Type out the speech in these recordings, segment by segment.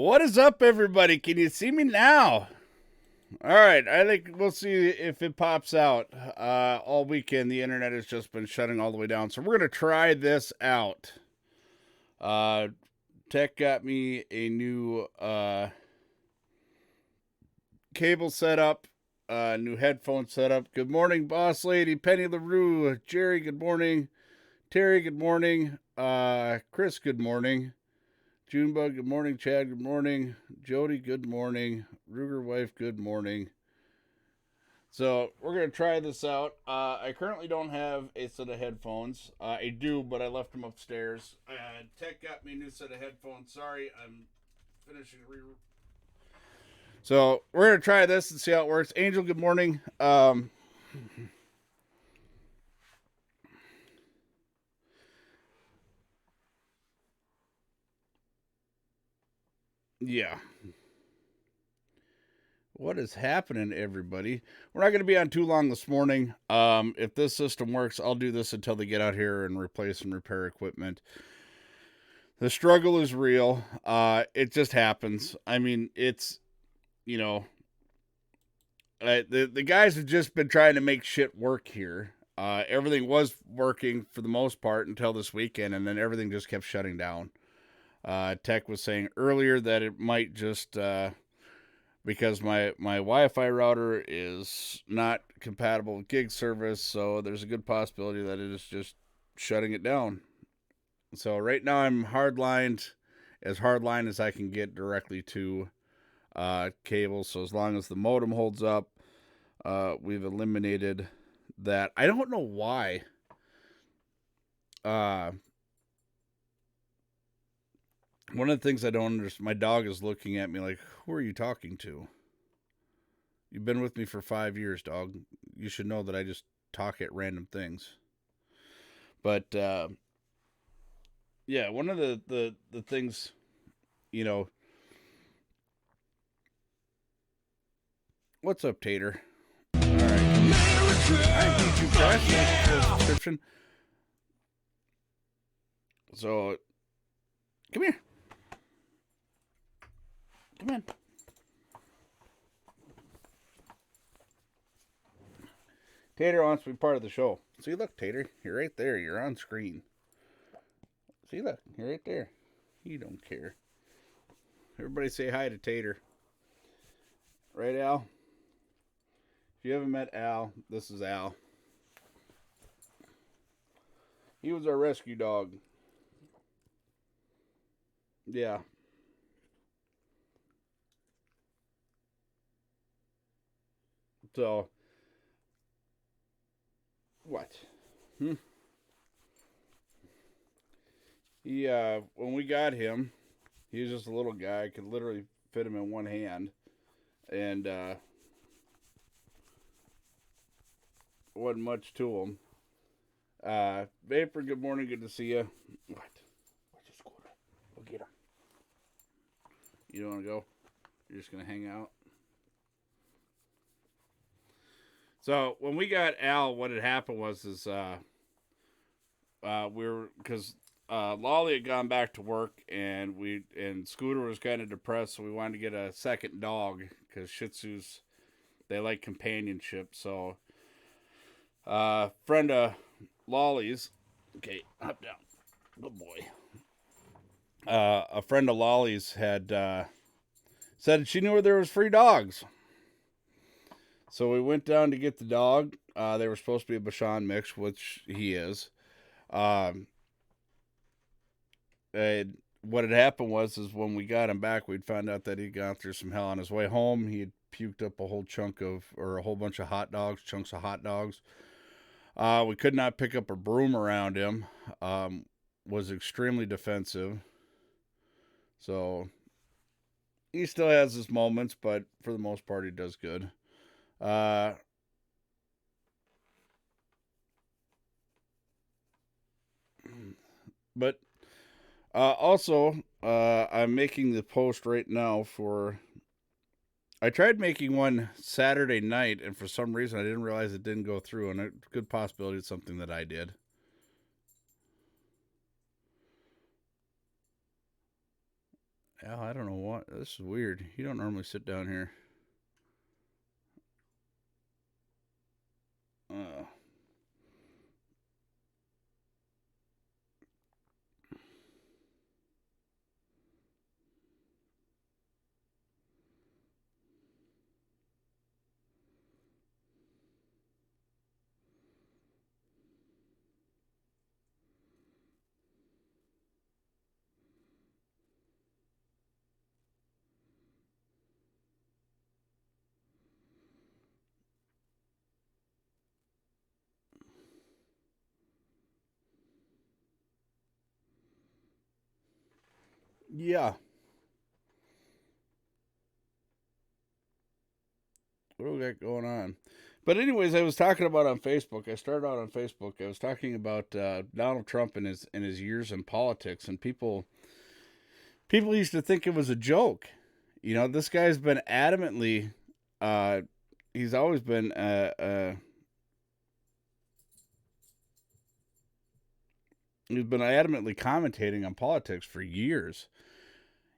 What is up, everybody? Can you see me now? All right, I think we'll see if it pops out. All weekend, the internet has just been shutting all the way down, so we're going to try this out. Tech got me a new cable setup, new headphone setup. Good morning, boss lady, Penny LaRue, Jerry, good morning, Terry, good morning, Chris, good morning. Junebug, good morning. Chad, good morning. Jody, good morning. Ruger wife, good morning. So we're gonna try this out. I currently don't have a set of headphones. I do, but I left them upstairs. Tech got me a new set of headphones. Sorry, I'm finishing So we're gonna try this and see how it works. Angel, good morning. Yeah. What is happening, everybody? We're not going to be on too long this morning. If this system works, I'll do this until they get out here and replace and repair equipment. The struggle is real. It just happens. I mean, it's, you know, the guys have just been trying to make shit work here. Everything was working for the most part until this weekend, and then everything just kept shutting down. Tech was saying earlier that it might just because my Wi-Fi router is not compatible with gig service, so there's a good possibility that it is just shutting it down. So right now I'm hardlined as I can get directly to cable. So as long as the modem holds up, we've eliminated that. I don't know why. One of the things I don't understand, my dog is looking at me like, who are you talking to? You've been with me for 5 years, dog. You should know that I just talk at random things. But, yeah, one of the things, you know. What's up, Tater? All right. I need you, Crash. Thank you for the subscription. So, come here. Come in. Tater wants to be part of the show. See, look, Tater, you're right there. You're on screen. See, look, you're right there. You don't care. Everybody say hi to Tater. Right, Al? If you haven't met Al, this is Al. He was our rescue dog. Yeah. So, what? He, when we got him, he was just a little guy. I could literally fit him in one hand. And, wasn't much to him. Vapor, good morning. Good to see you. What? Where's your scooter? Go get him. You don't want to go? You're just going to hang out? So, when we got Al, what had happened was because Lolly had gone back to work, and Scooter was kind of depressed, so we wanted to get a second dog because Shih Tzus, they like companionship. So, friend of Lolly's, okay, hop down, good boy. A friend of Lolly's had said she knew where there was free dogs. So we went down to get the dog. They were supposed to be a Bashan mix, which he is. And what had happened was when we got him back, we'd found out that he'd gone through some hell on his way home. He had puked up a whole bunch of hot dogs, chunks of hot dogs. We could not pick up a broom around him. Was extremely defensive. So he still has his moments, but for the most part, he does good. But also, I'm making the post right now for. I tried making one Saturday night, and for some reason, I didn't realize it didn't go through, and a good possibility it's something that I did. Al, I don't know what. This is weird. You don't normally sit down here. Uh, yeah. What do we got going on? But anyways, I was talking about on Facebook. I started out on Facebook. I was talking about Donald Trump and his years in politics, and people used to think it was a joke. You know, this guy's been adamantly. Uh, he's always been. He's been adamantly commentating on politics for years.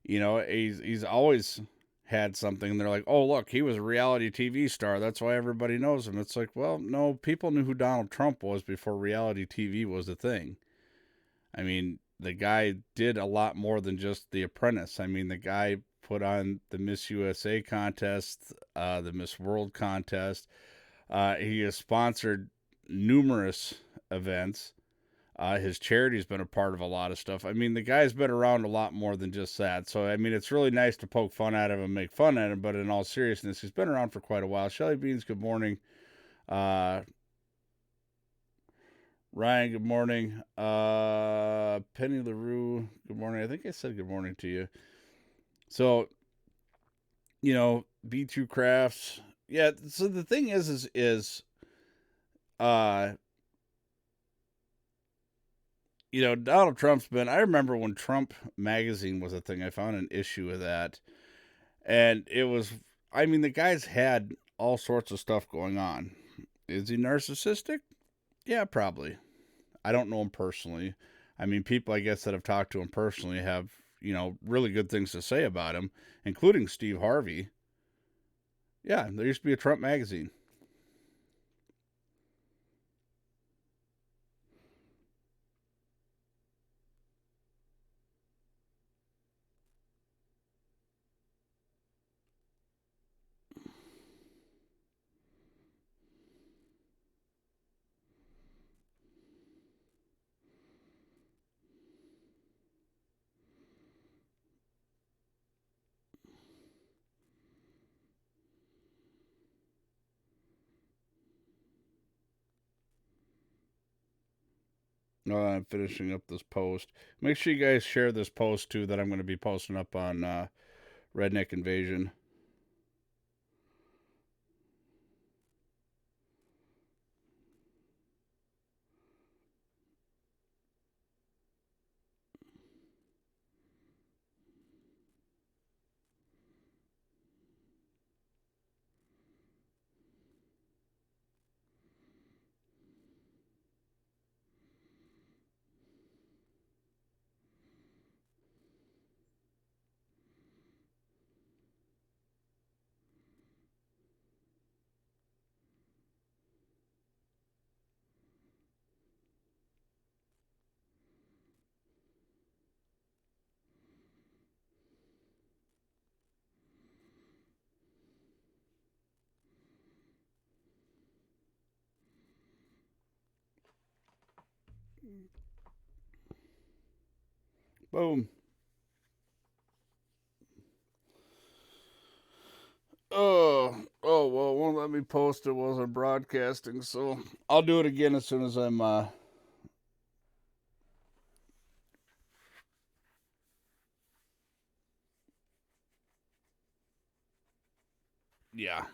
You know, he's always had something. And they're like, oh look, he was a reality TV star. That's why everybody knows him. It's like, well, no, people knew who Donald Trump was before reality TV was a thing. I mean, the guy did a lot more than just The Apprentice. I mean, the guy put on the Miss USA contest, the Miss World contest. He has sponsored numerous events. His charity's been a part of a lot of stuff. I mean, the guy's been around a lot more than just that. So, I mean, it's really nice to poke fun at him and make fun at him, but in all seriousness, he's been around for quite a while. Shelly Beans, good morning. Uh, Ryan, good morning. Penny LaRue, good morning. I think I said good morning to you. So, you know, B2 Crafts. Yeah, so the thing is uh, you know, Donald Trump's been. I remember when Trump magazine was a thing. I found an issue of that, and it was. I mean, the guy's had all sorts of stuff going on. Is he narcissistic? Yeah, probably. I don't know him personally. I mean, people I guess that have talked to him personally have really good things to say about him, including Steve Harvey. Yeah, there used to be a Trump magazine. I'm finishing up this post. Make sure you guys share this post too that I'm going to be posting up on Redneck Invasion. Boom. Well, it won't let me post it while I'm broadcasting, so I'll do it again as soon as I'm. Yeah.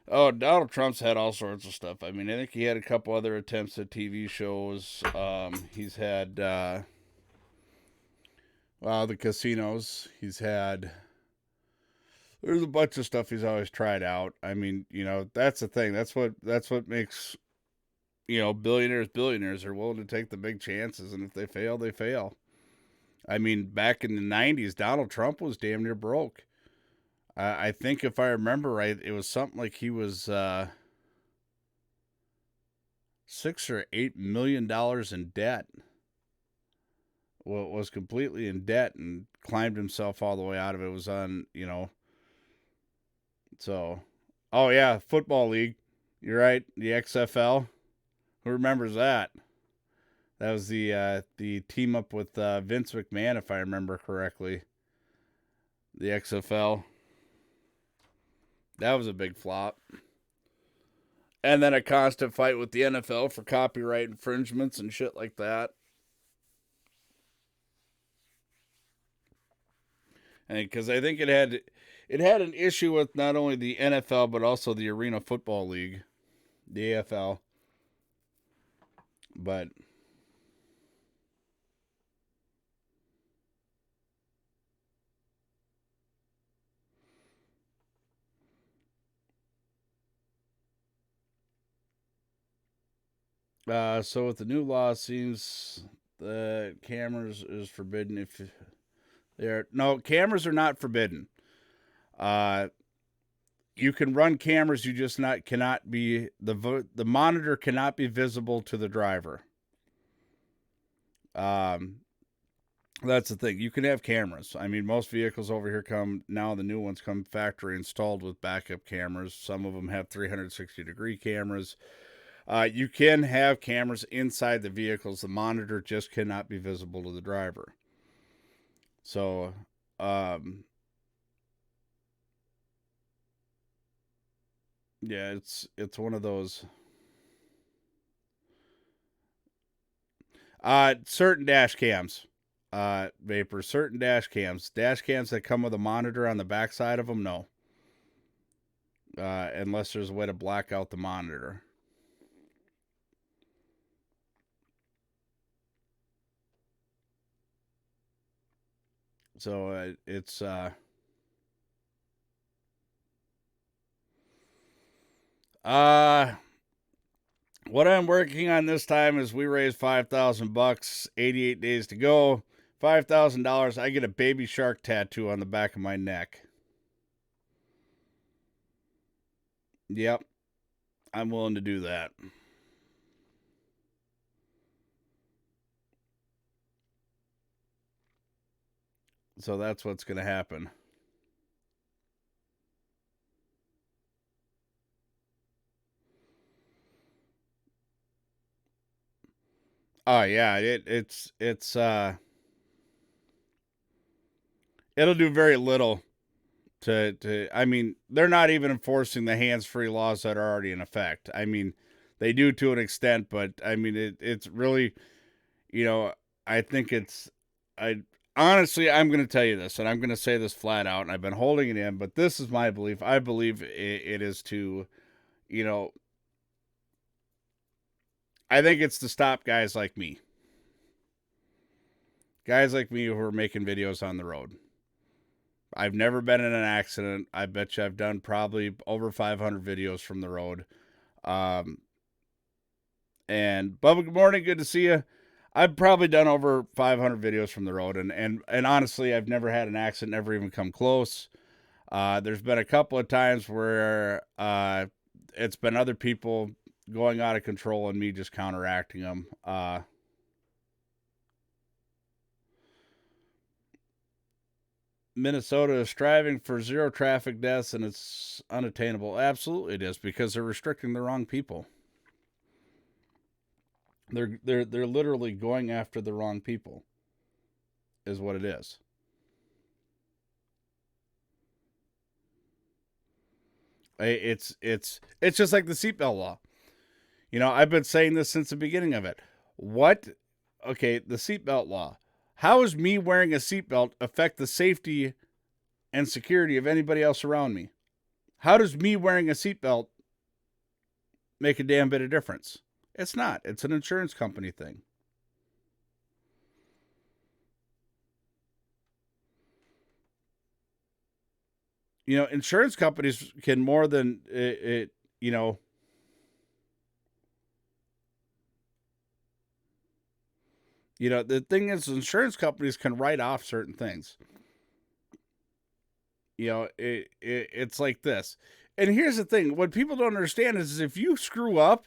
Oh, Donald Trump's had all sorts of stuff. I mean, I think he had a couple other attempts at TV shows. He's had the casinos. He's had. There's a bunch of stuff he's always tried out. I mean, that's the thing. That's what makes billionaires billionaires are willing to take the big chances, and if they fail, they fail. I mean, back in the 90s, Donald Trump was damn near broke. I think if I remember right, it was something like he was $6 or $8 million in debt. Well, was completely in debt and climbed himself all the way out of it. It was on, so. Oh yeah, football league. You're right. The XFL. Who remembers that? That was the team up with Vince McMahon, if I remember correctly. The XFL. That was a big flop. And then a constant fight with the NFL for copyright infringements and shit like that. And because I think it had an issue with not only the NFL but also the Arena Football League, the AFL. But so with the new law, it seems the cameras is forbidden if they're no cameras are not forbidden. Uh, you can run cameras, you just not cannot be the monitor cannot be visible to the driver. Um, that's the thing. You can have cameras. I mean, most vehicles over here come now. The new ones come factory installed with backup cameras. Some of them have 360-degree cameras. You can have cameras inside the vehicles. The monitor just cannot be visible to the driver. So, yeah, it's one of those. Certain dash cams, Vapor. Certain dash cams that come with a monitor on the backside of them. No, unless there's a way to black out the monitor. So it's uh what I'm working on this time is we raised $5,000, 88 days to go. $5,000, I get a baby shark tattoo on the back of my neck. Yep, I'm willing to do that. So that's what's going to happen. Oh yeah, it's it'll do very little to I mean, they're not even enforcing the hands-free laws that are already in effect. I mean, they do to an extent, but I mean it's really, you know, I think I honestly I'm going to tell you this and I'm going to say this flat out and I've been holding it in, but this is my belief. I believe it is to, you know, I think it's to stop guys like me. Guys like me who are making videos on the road. I've never been in an accident. I bet you I've done probably over 500 videos from the road. Um, and Bubba, good morning. Good to see you. I've probably done over 500 videos from the road, and honestly, I've never had an accident, never even come close. There's been a couple of times where it's been other people going out of control and me just counteracting them. Minnesota is striving for zero traffic deaths and it's unattainable. Absolutely it is because they're restricting the wrong people. They're literally going after the wrong people is what it is. It's just like the seatbelt law. You know, I've been saying this since the beginning of it. What okay, the seatbelt law. How does me wearing a seatbelt affect the safety and security of anybody else around me? How does me wearing a seatbelt make a damn bit of difference? It's not. It's an insurance company thing. You know, insurance companies can more than it you know, The thing is, insurance companies can write off certain things. It's like this. And here's the thing: what people don't understand is if you screw up,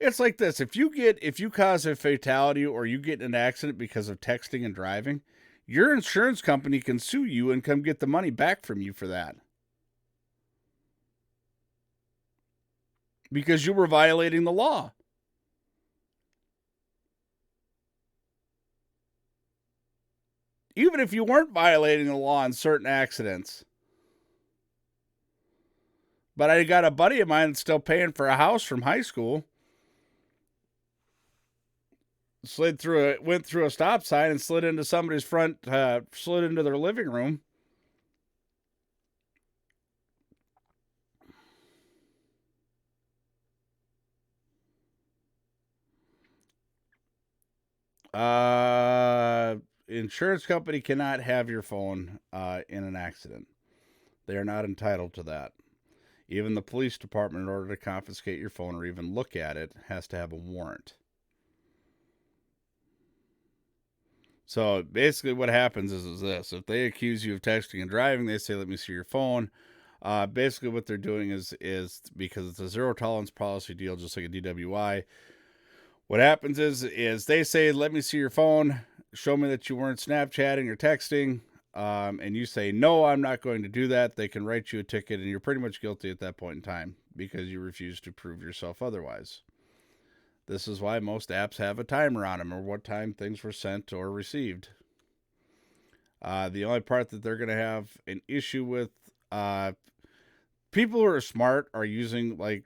it's like this. If you cause a fatality or you get in an accident because of texting and driving, your insurance company can sue you and come get the money back from you for that. Because you were violating the law. Even if you weren't violating the law in certain accidents. But I got a buddy of mine that's still paying for a house from high school. Went through a stop sign and slid into somebody's slid into their living room. Insurance company cannot have your phone in an accident. They are not entitled to that. Even the police department, in order to confiscate your phone or even look at it, has to have a warrant. So basically, what happens is this: if they accuse you of texting and driving, they say, "Let me see your phone." Basically, what they're doing is because it's a zero tolerance policy deal, just like a DWI. What happens is they say, "Let me see your phone. Show me that you weren't Snapchatting or texting." And you say, "No, I'm not going to do that." They can write you a ticket, and you're pretty much guilty at that point in time because you refuse to prove yourself otherwise. This is why most apps have a timer on them or what time things were sent or received. The only part that they're going to have an issue with, people who are smart are using like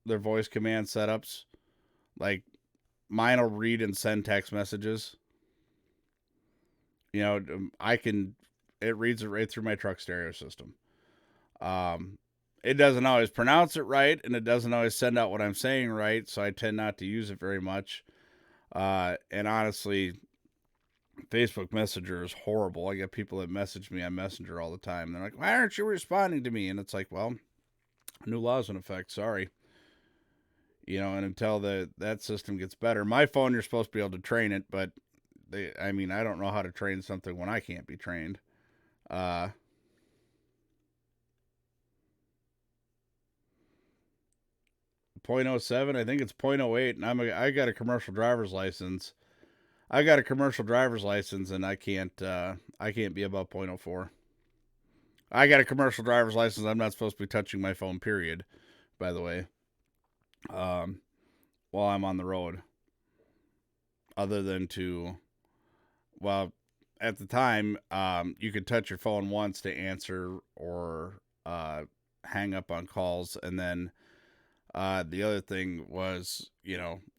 their voice command setups. Like mine will read and send text messages. It reads it right through my truck stereo system. Um, it doesn't always pronounce it right, and it doesn't always send out what I'm saying right, so I tend not to use it very much. And honestly, Facebook Messenger is horrible. I get people that message me on Messenger all the time. They're like, "Why aren't you responding to me?" And it's like, well, new laws in effect. Sorry. And until that system gets better, my phone, you're supposed to be able to train it, but I don't know how to train something when I can't be trained. Uh, 0.07, I think it's 0.08, and I got a commercial driver's license. I got a commercial driver's license, and I can't be above 0.04. I got a commercial driver's license. I'm not supposed to be touching my phone. Period. By the way, um, while I'm on the road, other than to, well, at the time, you could touch your phone once to answer or hang up on calls, and then the other thing was,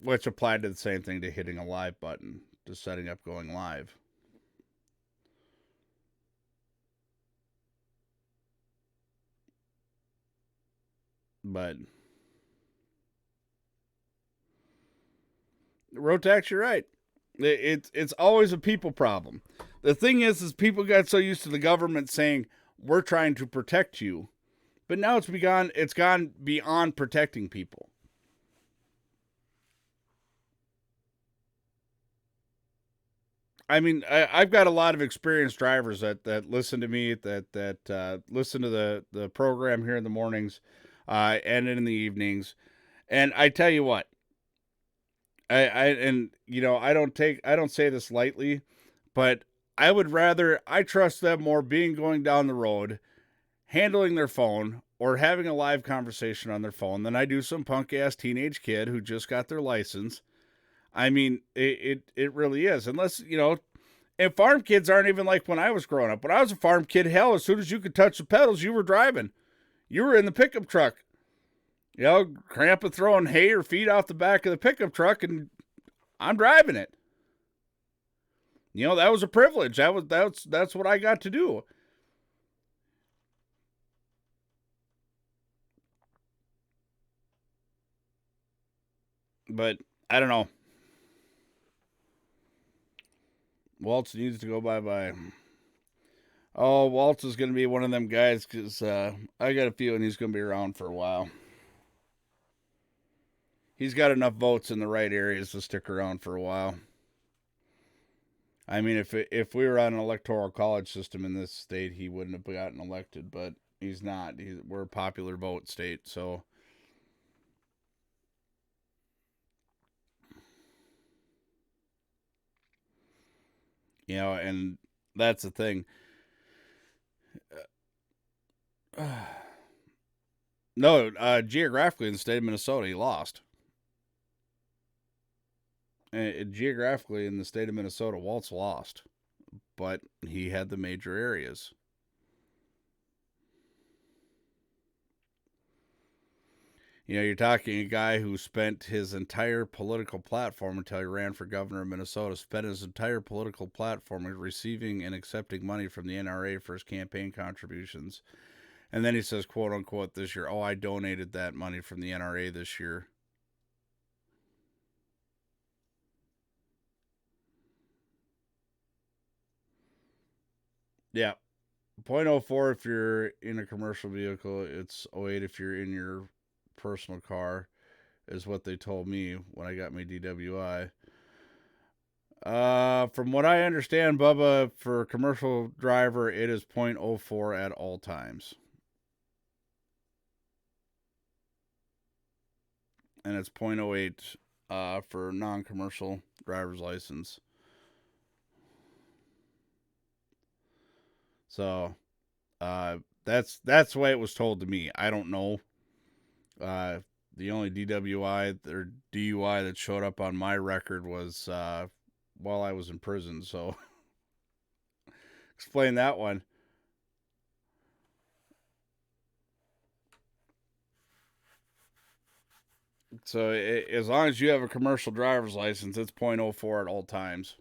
which applied to the same thing to hitting a live button, to setting up going live. But road tax, you're right. It's always a people problem. The thing is people got so used to the government saying we're trying to protect you, but now it's gone beyond protecting people. I mean, I've got a lot of experienced drivers that listen to me, that listen to the program here in the mornings, and in the evenings. And I tell you what, I don't say this lightly, but I trust them more being going down the road, handling their phone or having a live conversation on their phone than I do some punk ass teenage kid who just got their license. I mean, it really is. Unless, and farm kids aren't even like when I was growing up. When I was a farm kid, hell, as soon as you could touch the pedals, you were driving. You were in the pickup truck. Cramping throwing hay or feed off the back of the pickup truck, and I'm driving it. That was a privilege. That's what I got to do. But I don't know. Waltz needs to go bye. Oh, Waltz is going to be one of them guys because I got a feeling he's going to be around for a while. He's got enough votes in the right areas to stick around for a while. I mean, if we were on an electoral college system in this state, he wouldn't have gotten elected, but he's not. We're a popular vote state, so and that's the thing. No, geographically in the state of Minnesota, he lost. Geographically in the state of Minnesota, Waltz lost, but he had the major areas. You're talking a guy who spent his entire political platform until he ran for governor of Minnesota, spent his entire political platform receiving and accepting money from the NRA for his campaign contributions. And then he says, quote unquote, this year, oh, I donated that money from the NRA this year. Yeah. 0.04 if you're in a commercial vehicle. It's 0.08 if you're in your personal car, is what they told me when I got my DWI. From what I understand, Bubba, for a commercial driver, it is 0.04 at all times. And it's 0.08 for non-commercial driver's license. So that's the way it was told to me. I don't know. The only DWI or DUI that showed up on my record was while I was in prison. So explain that one. So as long as you have a commercial driver's license, it's 0.04 at all times.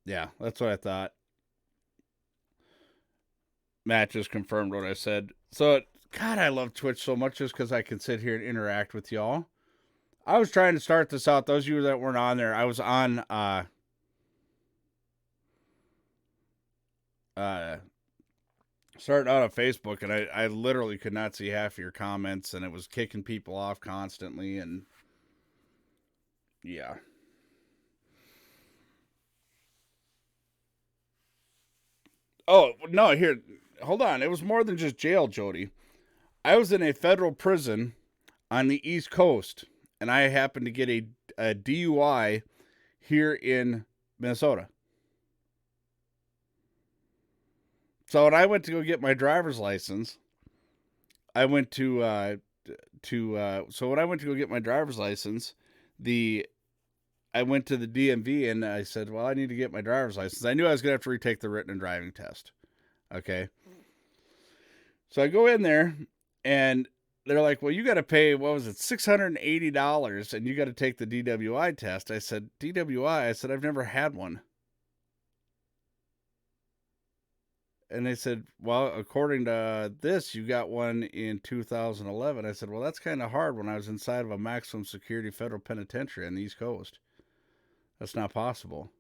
Yeah, that's what I thought. Matt just confirmed what I said. So, God, I love Twitch so much just because I can sit here and interact with y'all. I was trying to start this out. Those of you that weren't on there, I was on starting out on Facebook, and I literally could not see half of your comments, and it was kicking people off constantly, and yeah. Oh no, here, hold on. It was more than just jail, Jody. I was in a federal prison on the East Coast, and I happened to get a DUI here in Minnesota. So when I went to go get my driver's license, I went so when I went to go get my driver's license, the I went to the DMV and I said, "Well, I need to get my driver's license." I knew I was gonna have to retake the written and driving test. Okay, so I go in there and they're like, "Well, you got to pay what was it, $680, and you got to take the DWI test." I said, "DWI?" I said, "I've never had one." And they said, "Well, according to this, you got one in 2011." I said, "Well, that's kind of hard when I was inside of a maximum security federal penitentiary on the East Coast. That's not possible."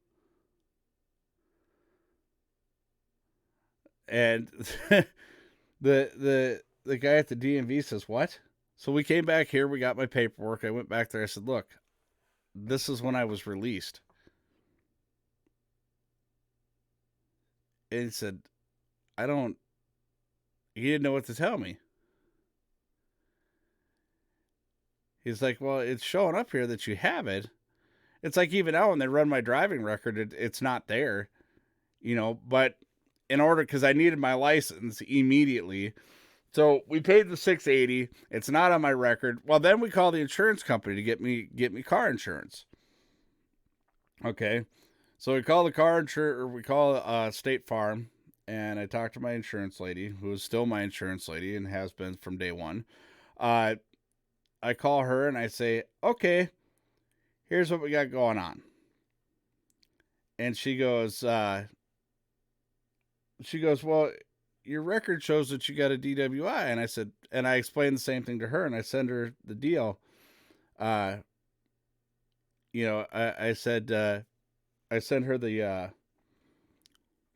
And the guy at the DMV says, "What?" So we came back here. We got my paperwork. I went back there. I said, "Look, this is when I was released." And he said, "I don't." He didn't know what to tell me. He's like, "Well, it's showing up here that you have it." It's like even now when they run my driving record, it's not there, But in order, because I needed my license immediately, so we paid the 680. It's not on my record. Well, then we call the insurance company to get me car insurance. Okay, so we call the car insurance, or we call State Farm, and I talked to my insurance lady, who is still my insurance lady and has been from day one. Uh, I call her and I say, "Okay, here's what we got going on." And she goes, "Well, your record shows that you got a DWI." And I said, and I explained the same thing to her, and I send her the deal. Uh, I said, I sent her the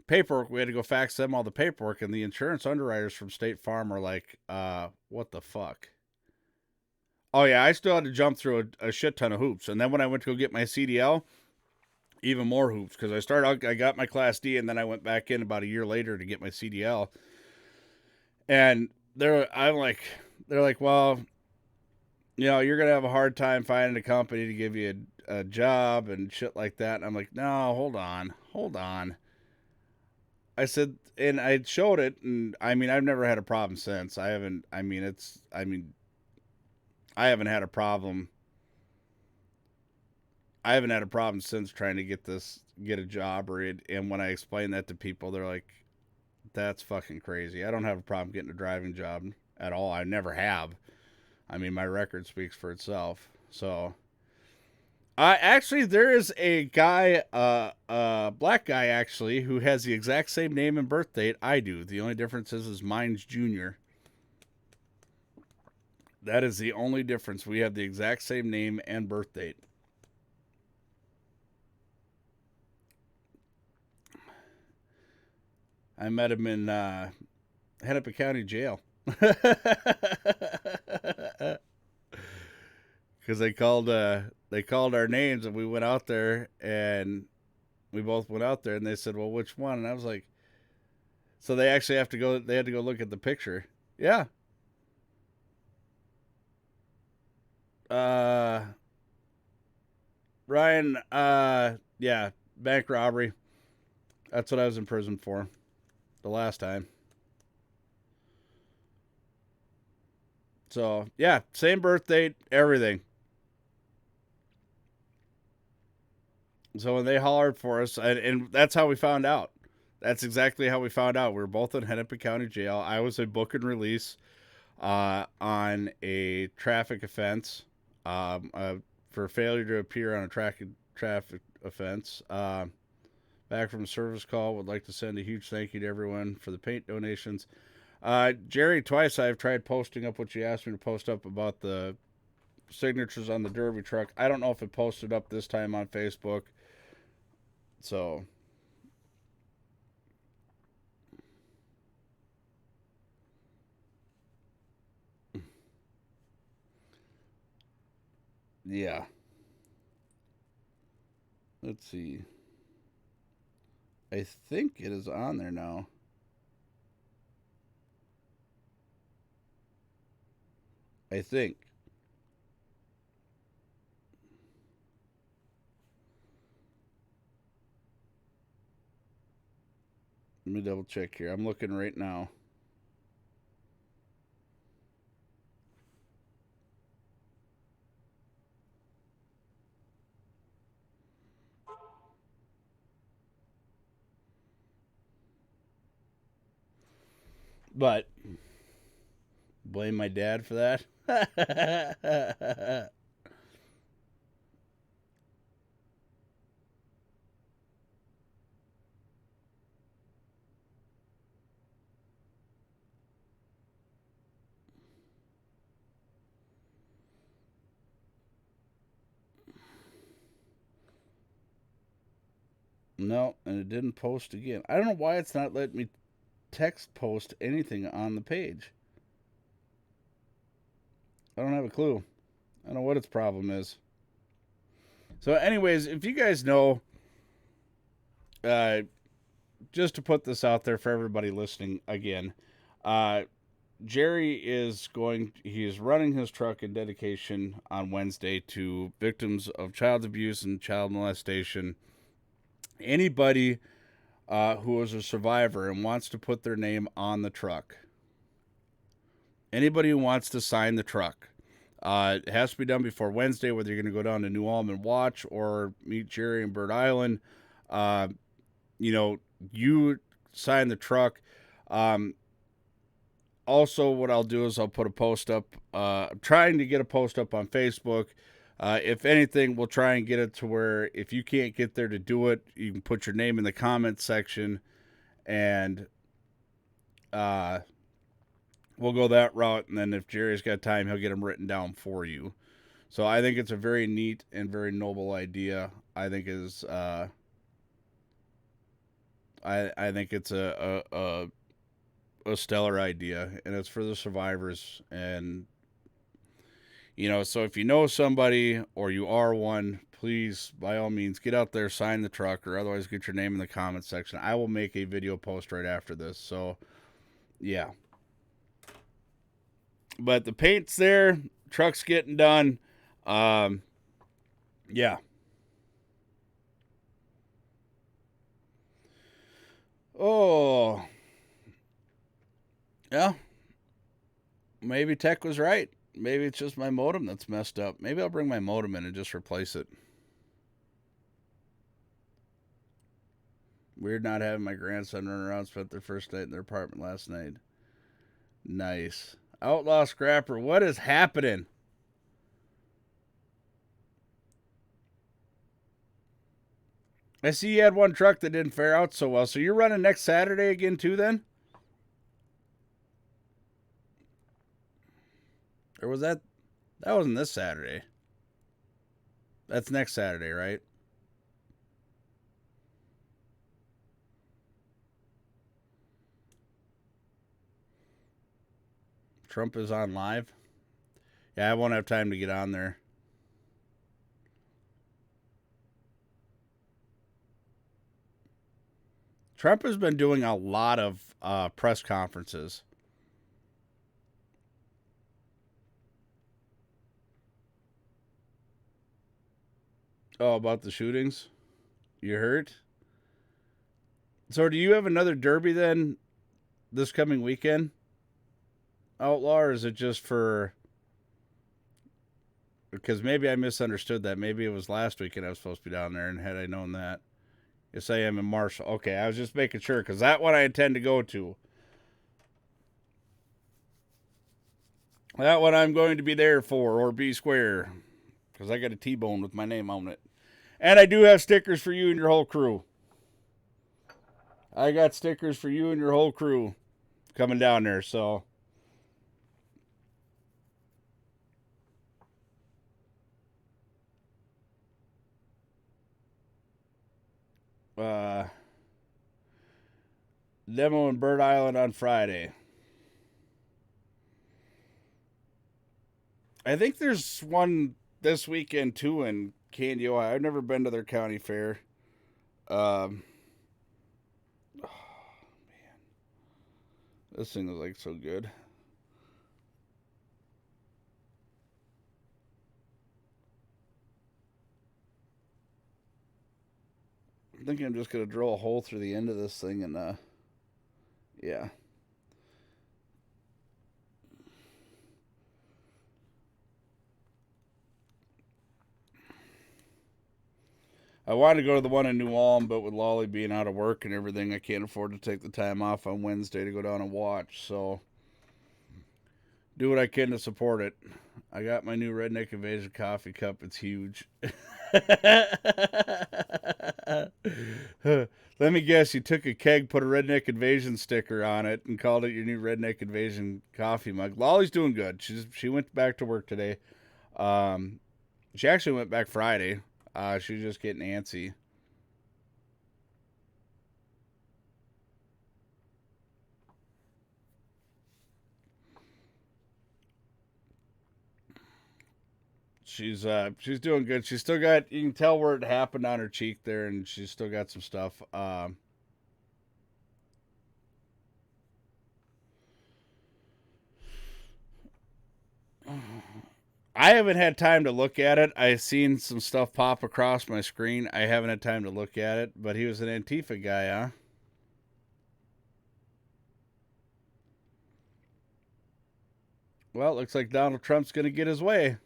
paperwork. We had to go fax them all the paperwork, and the insurance underwriters from State Farm are like, what the fuck? Oh, yeah, I still had to jump through a shit ton of hoops. And then when I went to go get my CDL, even more hoops. Because I got my Class D, and then I went back in about a year later to get my CDL. And they're like, well, you're going to have a hard time finding a company to give you a job and shit like that. And I'm like, no, hold on. I said, and I showed it, and I mean, I've never had a problem since. I haven't, I mean, I haven't had a problem. I haven't had a problem since trying to get a job and when I explain that to people, they're like, that's fucking crazy. I don't have a problem getting a driving job at all. I never have. I mean, my record speaks for itself. So, actually, there is a guy, black guy actually, who has the exact same name and birth date I do. The only difference is mine's Junior. That is the only difference. We have the exact same name and birth date. I met him in Hennepin County Jail. Because they called our names, and we went out there, and we both went out there, and they said, well, which one? And I was like, so they actually they had to go look at the picture. Yeah. Ryan, yeah, bank robbery. That's what I was in prison for the last time. So, yeah, same birth date, everything. So when they hollered for us, and that's how we found out. That's exactly how we found out. We were both in Hennepin County Jail. I was a book and release on a traffic offense for failure to appear on a traffic offense. Back from a service call. Would like to send a huge thank you to everyone for the paint donations. Jerry, twice I've tried posting up what you asked me to post up about the signatures on the Derby truck. I don't know if it posted up this time on Facebook. So, yeah. Let's see. I think it is on there now. I think. Let me double check here. I'm looking right now. But blame my dad for that. No, and it didn't post again. I don't know why it's not letting me text post anything on the page. I don't have a clue. I don't know what its problem is. So, anyways, if you guys know, uh, just to put this out there for everybody listening again, uh, Jerry he is running his truck in dedication on Wednesday to victims of child abuse and child molestation. Anybody who is a survivor and wants to put their name on the truck, anybody who wants to sign the truck, it has to be done before Wednesday, whether you're going to go down to New Ulm and watch or meet Jerry in Bird Island. You sign the truck. Also, what I'll do is I'll put a post up. I'm trying to get a post up on Facebook. If anything, we'll try and get it to where if you can't get there to do it, you can put your name in the comments section, and we'll go that route. And then if Jerry's got time, he'll get them written down for you. So I think it's a very neat and very noble idea. I think is I think it's a stellar idea, and it's for the survivors. And so if you know somebody or you are one, please by all means get out there, sign the truck, or otherwise get your name in the comments section. I will make a video post right after this. So yeah, but the paint's there, truck's getting done. Yeah. Oh, yeah. Maybe Tech was right. Maybe it's just my modem that's messed up. Maybe I'll bring my modem in and just replace it. Weird not having my grandson run around. Spent their first night in their apartment last night. Nice. Outlaw Scrapper, what is happening? I see you had one truck that didn't fare out so well. So you're running next Saturday again too then? Or was that wasn't this Saturday? That's next Saturday, right? Trump is on live. Yeah, I won't have time to get on there. Trump has been doing a lot of press conferences. Oh, about the shootings? You hurt? So do you have another derby then this coming weekend? Outlaw, or is it just for? Because maybe I misunderstood that. Maybe it was last weekend I was supposed to be down there, and had I known that. Yes, I am in Marshall. Okay, I was just making sure, because that one I intend to go to. That one I'm going to be there for, or B square, because I got a T-bone with my name on it. And I do have stickers for you and your whole crew. I got stickers for you and your whole crew coming down there, so. Uh, Demo in Bird Island on Friday. I think there's one this weekend too in Candy, Ohio. I've never been to their county fair. Um, oh, man, this thing is like so good. I think I'm just gonna drill a hole through the end of this thing and yeah. I wanted to go to the one in New Ulm, but with Lolly being out of work and everything, I can't afford to take the time off on Wednesday to go down and watch. So, do what I can to support it. I got my new Redneck Invasion coffee cup. It's huge. Let me guess, you took a keg, put a Redneck Invasion sticker on it, and called it your new Redneck Invasion coffee mug. Lolly's doing good. She went back to work today. Um, she actually went back Friday. She was just getting antsy. She's doing good. She's still got, you can tell where it happened on her cheek there, and she's still got some stuff. I haven't had time to look at it. I've seen some stuff pop across my screen. I haven't had time to look at it, but he was an Antifa guy, huh? Well, looks like Donald Trump's going to get his way.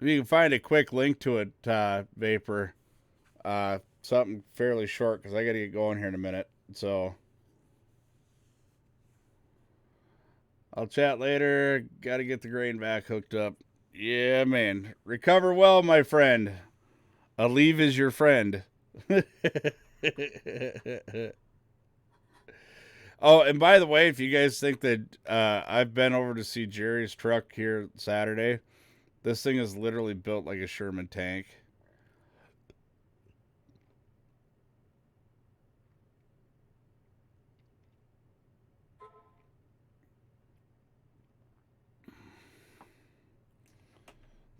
If you can find a quick link to it, Vapor, something fairly short, because I got to get going here in a minute. So I'll chat later. Got to get the grain back hooked up. Yeah, man. Recover well, my friend. A leave is your friend. Oh, and by the way, if you guys think that I've been over to see Jerry's truck here Saturday, this thing is literally built like a Sherman tank.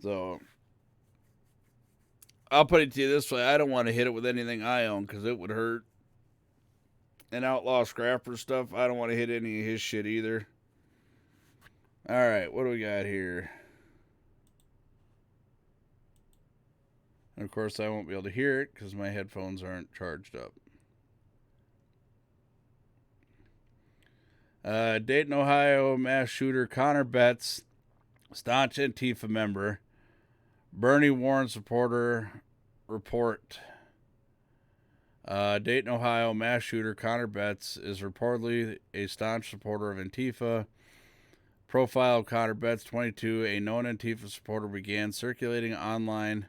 So I'll put it to you this way: I don't want to hit it with anything I own because it would hurt. And Outlaw Scrapper stuff, I don't want to hit any of his shit either. All right, what do we got here? And of course, I won't be able to hear it because my headphones aren't charged up. Dayton, Ohio mass shooter Connor Betts, staunch Antifa member, Bernie Warren supporter report. Dayton, Ohio mass shooter Connor Betts is reportedly a staunch supporter of Antifa. Profile of Connor Betts, 22, a known Antifa supporter, began circulating online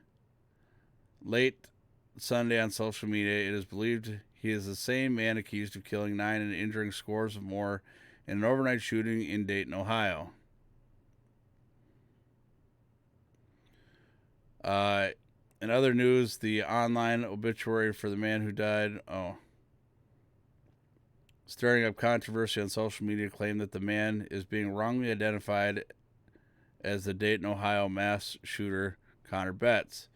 late Sunday on social media. It is believed he is the same man accused of killing 9 and injuring scores of more in an overnight shooting in Dayton, Ohio. In other news, the online obituary for the man who died, stirring up controversy on social media, claimed that the man is being wrongly identified as the Dayton, Ohio mass shooter, Connor Betts.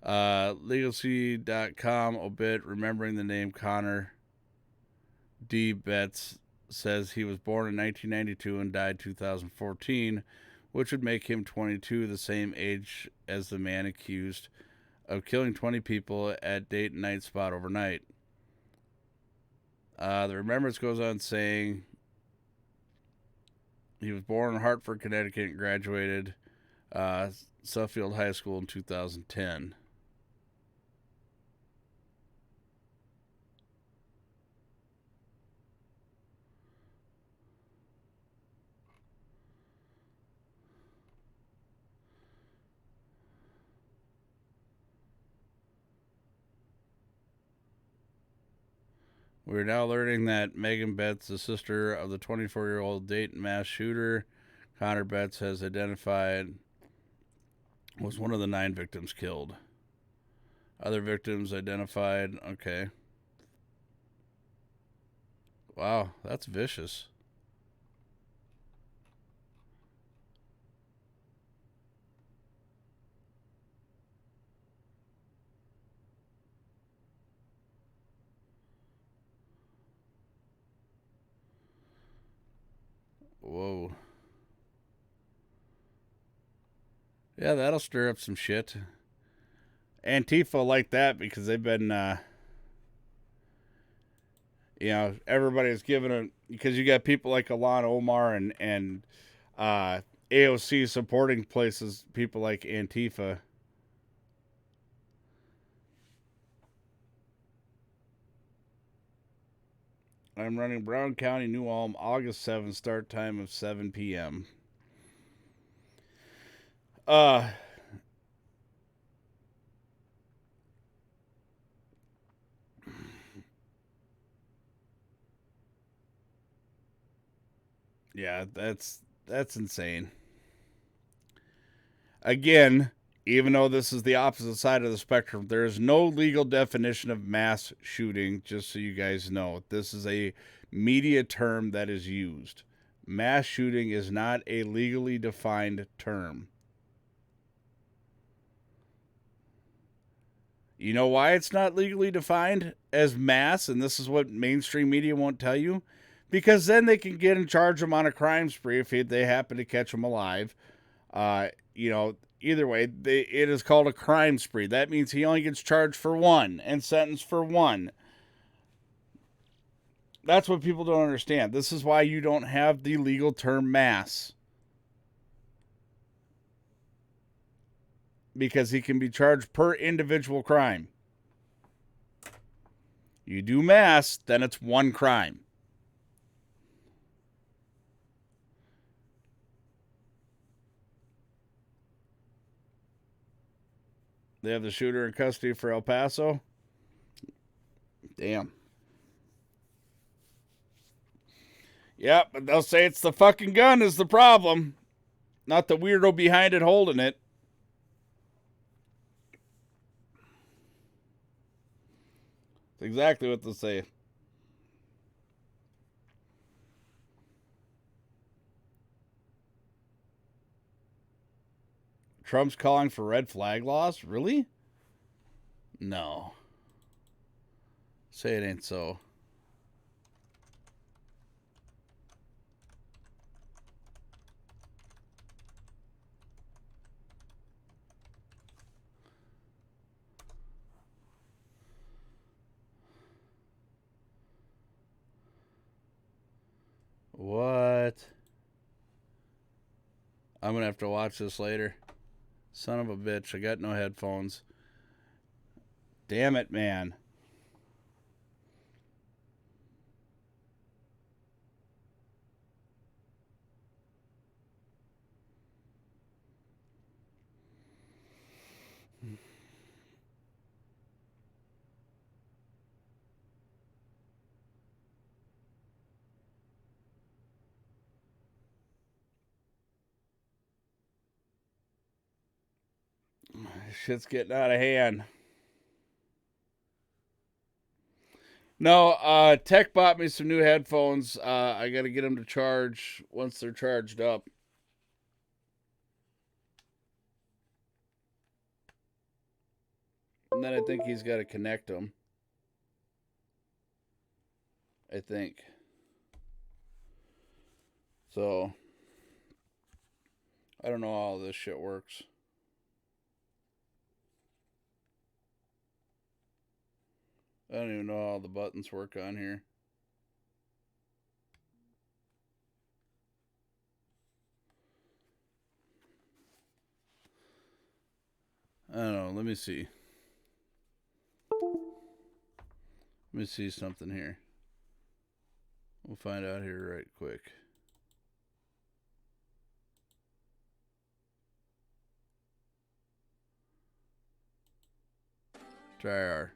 Legacy.com obit, remembering the name Connor D. Betts, says he was born in 1992 and died 2014, which would make him 22, the same age as the man accused of killing 20 people at Dayton Night Spot overnight. The remembrance goes on saying he was born in Hartford, Connecticut, and graduated Suffield High School in 2010. We're now learning that Megan Betts, the sister of the 24-year-old Dayton mass shooter Connor Betts has identified, was one of the 9 victims killed. Other victims identified, okay. Wow, that's vicious. Whoa. Yeah, that'll stir up some shit. Antifa like that because they've been, everybody's giving a, because you got people like Ilhan Omar and AOC supporting places, people like Antifa. I'm running Brown County, New Ulm, August 7th, start time of 7 p.m. Yeah, that's insane. Again, even though this is the opposite side of the spectrum, there is no legal definition of mass shooting, just so you guys know. This is a media term that is used. Mass shooting is not a legally defined term. You know why it's not legally defined as mass, and this is what mainstream media won't tell you? Because then they can get and charge them on a crime spree if they happen to catch them alive. Either way, it is called a crime spree. That means he only gets charged for one and sentenced for one. That's what people don't understand. This is why you don't have the legal term mass. Because he can be charged per individual crime. You do mass, then it's one crime. They have the shooter in custody for El Paso. Damn. Yep, but they'll say it's the fucking gun is the problem, not the weirdo behind it holding it. That's exactly what they'll say. Trump's calling for red flag laws? Really? No. Say it ain't so. What? I'm going to have to watch this later. Son of a bitch. I got no headphones. Damn it, man. Shit's getting out of hand. No, Tech bought me some new headphones. I got to get them to charge once they're charged up. And then I think he's got to connect them. I think. So, I don't know how all this shit works. I don't even know how all the buttons work on here. I don't know. Let me see. Let me see something here. We'll find out here right quick. Try our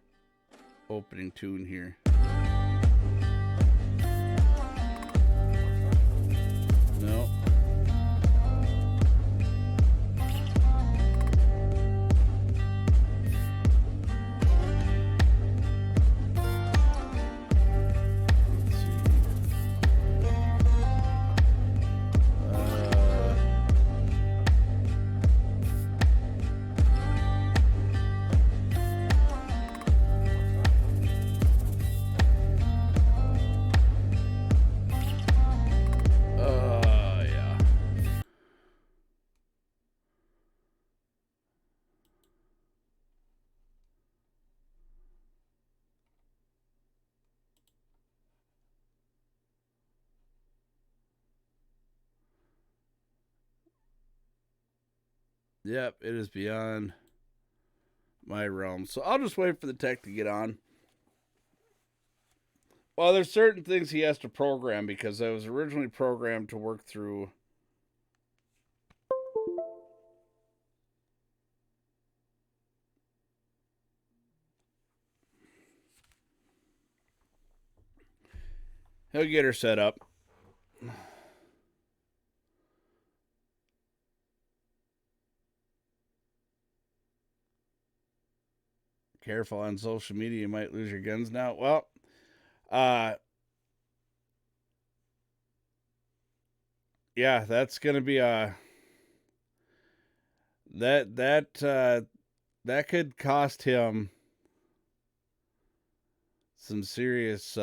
opening tune here. No. Yep, it is beyond my realm. So I'll just wait for the tech to get on. Well, there's certain things he has to program because I was originally programmed to work through. He'll get her set up. Careful on social media, you might lose your guns now. Well, yeah, that's gonna be that could cost him some serious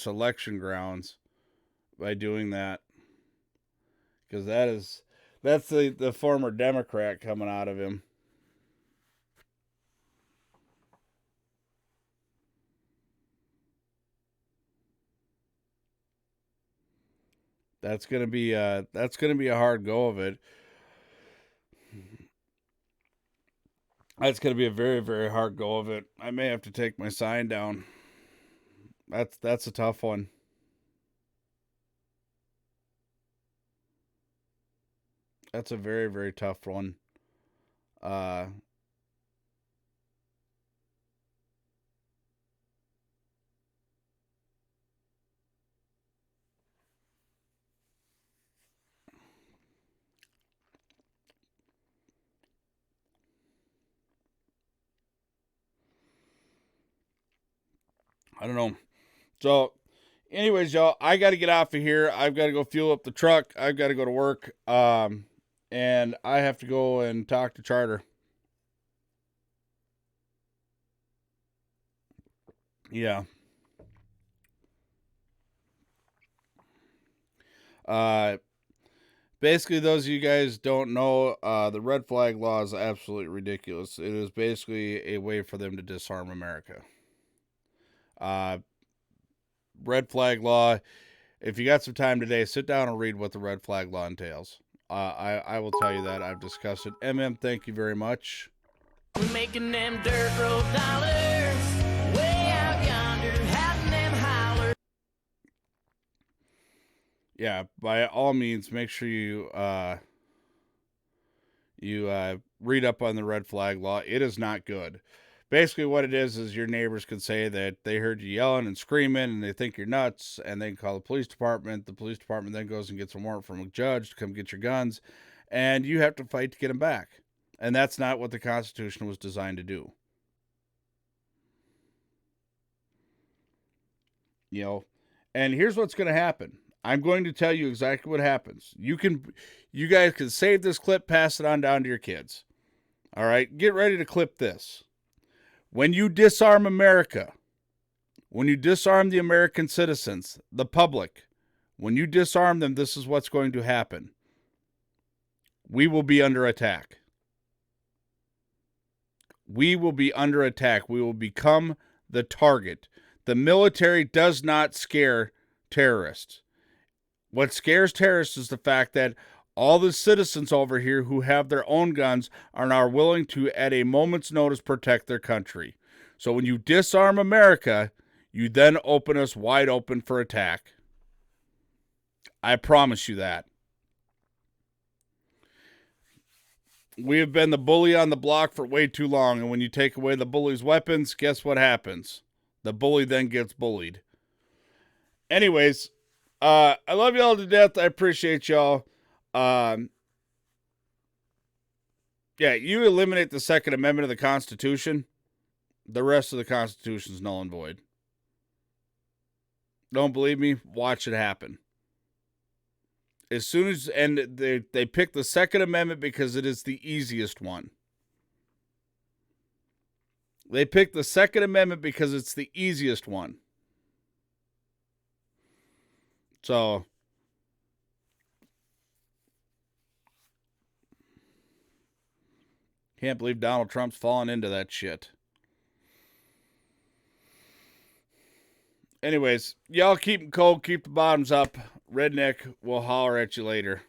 election grounds by doing that, because that's the former Democrat coming out of him. That's gonna be a hard go of it. That's gonna be a very, very hard go of it. I may have to take my sign down. That's a tough one. That's a very, very tough one. Uh, I don't know. So anyways, y'all, I got to get off of here. I've got to go fuel up the truck. I've got to go to work. And I have to go and talk to Charter. Yeah. Basically, those of you guys don't know, the red flag law is absolutely ridiculous. It is basically a way for them to disarm America. Red flag law. If you got some time today, sit down and read what the red flag law entails. I will tell you that. I've discussed it. Thank you very much. We're making them dirt road dollars way out yonder, having them holler. Yeah, by all means, make sure you read up on the red flag law. It is not good. Basically, what it is your neighbors can say that they heard you yelling and screaming and they think you're nuts, and they can call the police department. The police department then goes and gets a warrant from a judge to come get your guns, and you have to fight to get them back. And that's not what the Constitution was designed to do. You know, and here's what's going to happen. I'm going to tell you exactly what happens. You guys can save this clip, pass it on down to your kids. All right, get ready to clip this. When you disarm America, when you disarm the American citizens, the public, when you disarm them, this is what's going to happen. We will be under attack. We will be under attack. We will become the target. The military does not scare terrorists. What scares terrorists is the fact that all the citizens over here who have their own guns are now willing to, at a moment's notice, protect their country. So when you disarm America, you then open us wide open for attack. I promise you that. We have been the bully on the block for way too long, and when you take away the bully's weapons, guess what happens? The bully then gets bullied. Anyways, I love y'all to death. I appreciate y'all. Yeah, you eliminate the Second Amendment of the Constitution, the rest of the Constitution is null and void. Don't believe me? Watch it happen. As soon as, and they pick the Second Amendment because it is the easiest one. They pick the Second Amendment because it's the easiest one. So, can't believe Donald Trump's fallen into that shit. Anyways, y'all keep them cold, keep the bottoms up. Redneck will holler at you later.